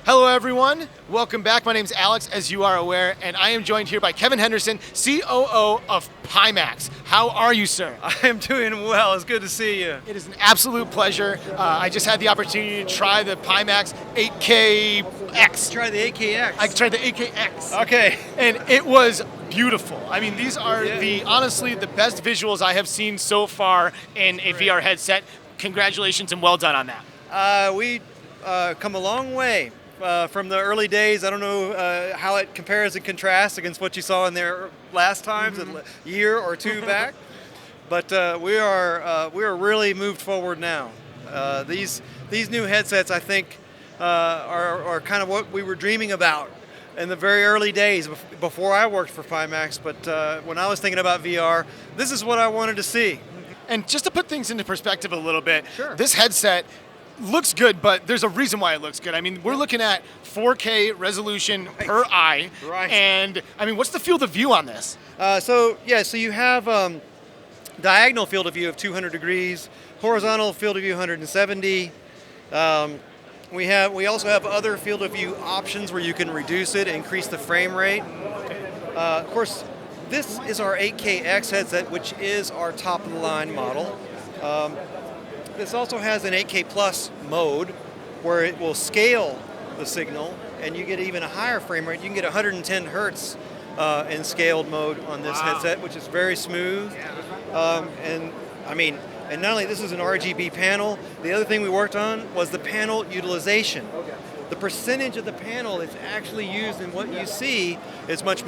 Hello everyone, welcome back. My name is Alex, as you are aware, and I am joined here by Kevin Henderson, COO of Pimax. How are you, sir? I am doing well, it's good to see you. It is an absolute pleasure. I just had the opportunity to try the Pimax 8KX. Try the AKX. I tried the 8KX. Okay. And it was beautiful. I mean, these are honestly the best visuals I have seen so far in a VR headset. Congratulations and well done on that. We come a long way. From the early days. I don't know how it compares and contrasts against what you saw in there last times, a year or two back. But we are really moved forward now. These new headsets, I think, are kind of what we were dreaming about in the very early days before I worked for Pimax. But when I was thinking about VR, this is what I wanted to see. And just to put things into perspective a little bit, Sure. This headset looks good, but there's a reason why it looks good. I mean, we're looking at 4K resolution per eye. Right. And I mean, what's the field of view on this? So you have diagonal field of view of 200 degrees, horizontal field of view 170. We also have other field of view options where you can reduce it, increase the frame rate. Of course, this is our 8KX headset, which is our top of the line model. This also has an 8K Plus mode where it will scale the signal and you get even a higher frame rate. You can get 110 hertz in scaled mode on this headset, which is very smooth. And not only this is an RGB panel, the other thing we worked on was the panel utilization. The percentage of the panel that's actually used in what you see is much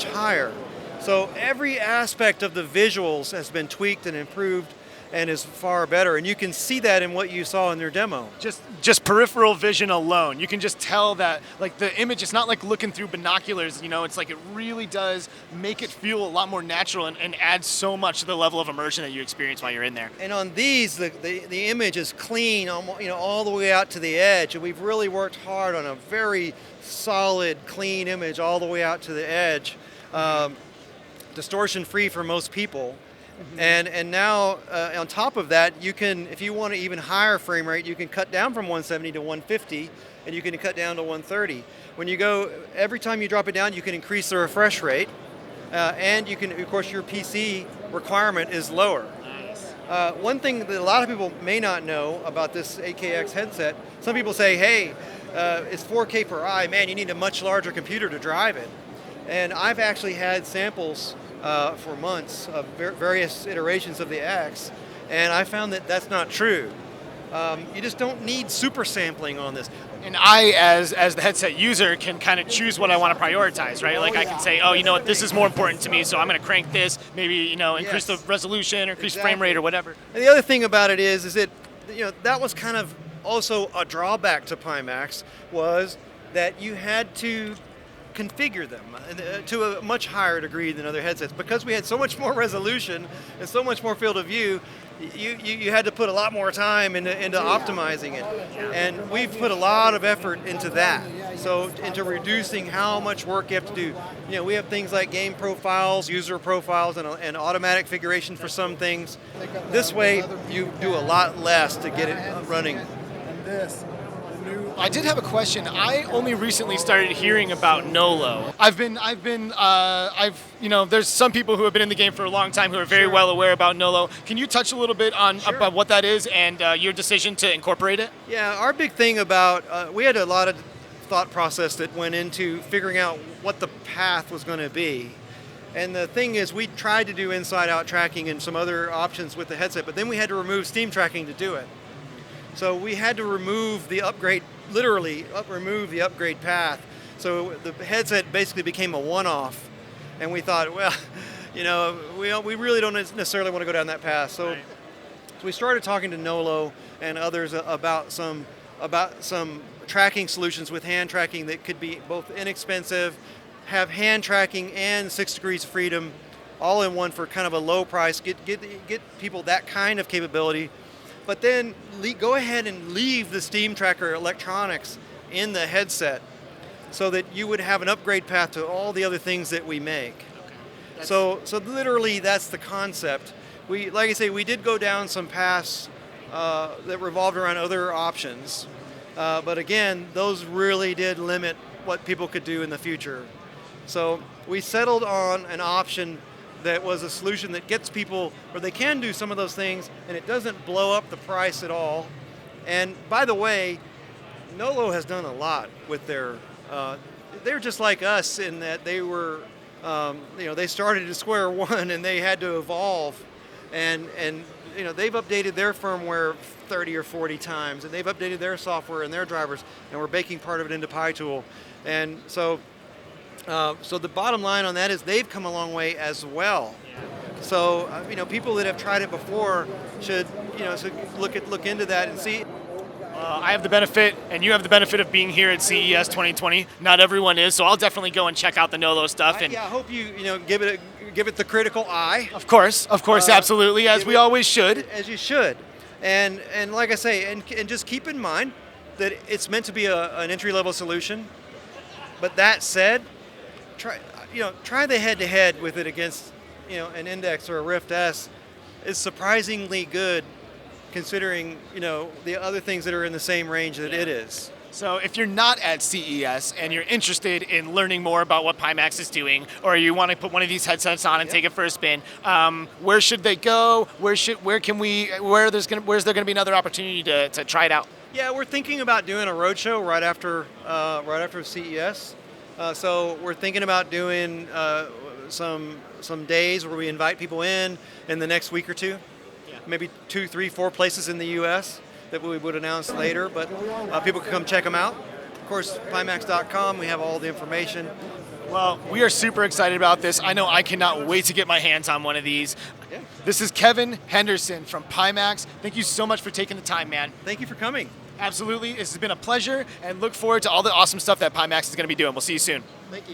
higher. So every aspect of the visuals has been tweaked and improved and is far better, and you can see that in what you saw in their demo. Just peripheral vision alone, you can just tell that, like, the image, it's not like looking through binoculars, you know, it's like it really does make it feel a lot more natural and adds so much to the level of immersion that you experience while you're in there. And on these, the image is clean, all the way out to the edge, and we've really worked hard on a very solid, clean image all the way out to the edge, distortion-free for most people. And now, on top of that, you can, if you want an even higher frame rate, you can cut down from 170 to 150, and you can cut down to 130. When you go, every time you drop it down, you can increase the refresh rate, and you can, of course, your PC requirement is lower. Nice. One thing that a lot of people may not know about this AKX headset, some people say, hey, it's 4K per eye, man, you need a much larger computer to drive it. And I've actually had samples for months of various iterations of the X, and I found that that's not true. You just don't need super sampling on this. And I, as the headset user, can kind of choose what I want to prioritize, right? Like I can say, oh, you know what, this is more important to me, so I'm going to crank this, maybe, increase the resolution, or increase frame rate, or whatever. And the other thing about it is that, that was kind of also a drawback to Pimax, was that you had to configure them to a much higher degree than other headsets. Because we had so much more resolution and so much more field of view, you had to put a lot more time into optimizing it. And we've put a lot of effort into that. So into reducing how much work you have to do. We have things like game profiles, user profiles, and automatic configuration for some things. This way, you do a lot less to get it running. I did have a question. I only recently started hearing about Nolo. There's some people who have been in the game for a long time who are very well aware about Nolo. Can you touch a little bit on about what that is and your decision to incorporate it? Yeah, our big thing about, we had a lot of thought process that went into figuring out what the path was going to be. And the thing is, we tried to do inside-out tracking and some other options with the headset, but then we had to remove steam tracking to do it. So we had to remove the upgrade, remove the upgrade path. So the headset basically became a one-off. And we thought, well, we really don't necessarily want to go down that path. So we started talking to Nolo and others about some tracking solutions with hand tracking that could be both inexpensive, have hand tracking and 6 degrees of freedom, all in one for kind of a low price, get people that kind of capability. But then go ahead and leave the steam tracker electronics in the headset so that you would have an upgrade path to all the other things that we make. Okay. So literally that's the concept. Like I say, we did go down some paths that revolved around other options. But again, those really did limit what people could do in the future. So we settled on an option that was a solution that gets people where they can do some of those things, and it doesn't blow up the price at all. And by the way, Nolo has done a lot with their. They're just like us in that they were, they started at square one and they had to evolve, and they've updated their firmware 30 or 40 times, and they've updated their software and their drivers, and we're baking part of it into PyTool, and so the bottom line on that is they've come a long way as well. So people that have tried it before should look into that and see. I have the benefit, and you have the benefit of being here at CES 2020. Not everyone is, so I'll definitely go and check out the Nolo stuff. I hope you give it the critical eye. Of course, absolutely, as we always should. As you should, and like I say, and just keep in mind that it's meant to be an entry-level solution. But that said, try the head-to-head with it against an Index or a Rift S is surprisingly good, considering the other things that are in the same range that it is. So if you're not at CES and you're interested in learning more about what Pimax is doing, or you want to put one of these headsets on and take it for a spin, where should they go? Where's there going to be another opportunity to try it out? Yeah, we're thinking about doing a roadshow right after CES. So we're thinking about doing some days where we invite people in the next week or two. Maybe 2, 3, 4 places in the U.S. that we would announce later, but people can come check them out. Of course, Pimax.com, we have all the information. Well, we are super excited about this. I know I cannot wait to get my hands on one of these. Yeah. This is Kevin Henderson from Pimax. Thank you so much for taking the time, man. Thank you for coming. Absolutely. This has been a pleasure, and look forward to all the awesome stuff that Pimax is going to be doing. We'll see you soon. Thank you.